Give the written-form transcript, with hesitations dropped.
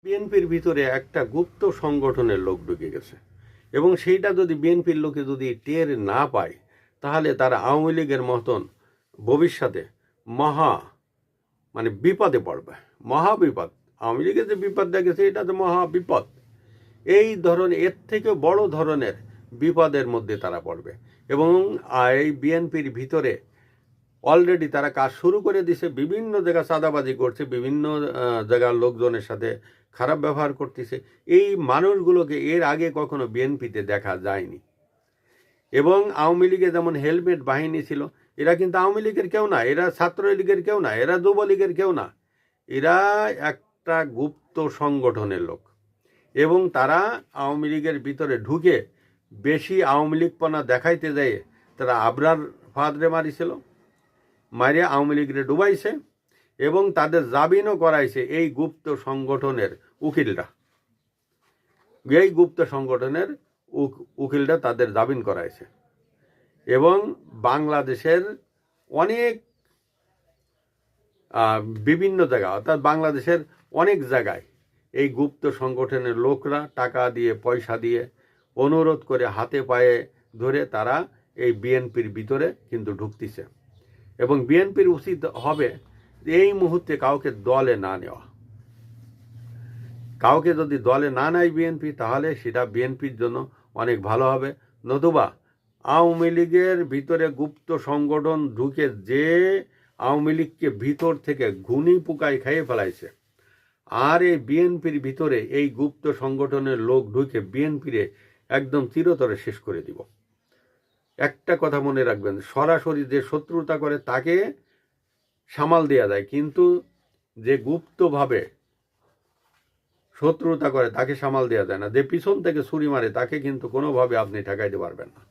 বিএনপির ভিতরে একটা গুপ্ত সংগঠনের লোক ঢুকে গেছে এবং সেইটা যদি বিএনপির লোকে যদি টের না পায় তাহলে তারা আওয়ামী লীগের মতন ভবিষ্যতে মহা বিপদে পড়বে। মহা বিপদ। আওয়ামী লীগের যে বিপদ দেখেছে এটা তো মহা বিপদ। এই ধরনের এর থেকে বড় ধরনের বিপদের মধ্যে তারা পড়বে এবং এই বিএনপির ভিতরে অলরেডি তারা কাজ শুরু করে দিছে। বিভিন্ন জায়গায় চাঁদাবাজি করছে, বিভিন্ন জায়গার লোকজনের সাথে খারাপ ব্যবহার করতেছে। এই মানুষগুলোকে এর আগে কখনো বিএনপিতে দেখা যায়নি। এবং আওয়ামী লীগে যেমন হেলমেট বাহিনী ছিল, এরা কিন্তু আওয়ামী লীগের কেউ না, এরা ছাত্রলীগের কেউ না, এরা যুবলীগের কেউ না, এরা একটা গুপ্ত সংগঠনের লোক। এবং তারা আওয়ামী লীগের ভিতরে ঢুকে বেশি আওয়ামী লীগপনা দেখাইতে যায় তারা আবরার ফাদরে মারিছিল, মারিয়া আওয়ামী লীগরে ডুবাইছে এবং তাদের জামিনও করাইছে এই গুপ্ত সংগঠনের উকিলরা। এই গুপ্ত সংগঠনের উকিলরা তাদের জামিন করাইছে এবং বাংলাদেশের অনেক বিভিন্ন জায়গা অর্থাৎ বাংলাদেশের অনেক জায়গায় এই গুপ্ত সংগঠনের লোকরা টাকা দিয়ে পয়সা দিয়ে অনুরোধ করে হাতে পায়ে ধরে তারা এই বিএনপির ভিতরে কিন্তু ঢুকতেছে। এবং বিএনপির উচিত হবে এই মুহূর্তে কাউকে দলে না নেওয়া। কাউকে যদি দলে না নেয় বিএনপি তাহলে সেটা বিএনপির জন্য অনেক ভালো হবে। নতুবা আওয়ামী লীগের ভিতরে গুপ্ত সংগঠন ঢুকে যে আওয়ামী লীগকে ভিতর থেকে ঘুনি পোকায় খাইয়ে ফেলাইছে, আর এই বিএনপির ভিতরে এই গুপ্ত সংগঠনের লোক ঢুকে বিএনপিরে একদম চিরতরে শেষ করে দিব। একটা কথা মনে রাখবেন, সরাসরি যে শত্রুতা করে তাকে সামাল দেওয়া যায়, কিন্তু যে গুপ্তভাবে শত্রুতা করে তাকে সামাল দেওয়া যায় না। যে পিছন থেকে ছুরি মারে তাকে কিন্তু কোনোভাবে আপনি ঠেকাইতে পারবেন না।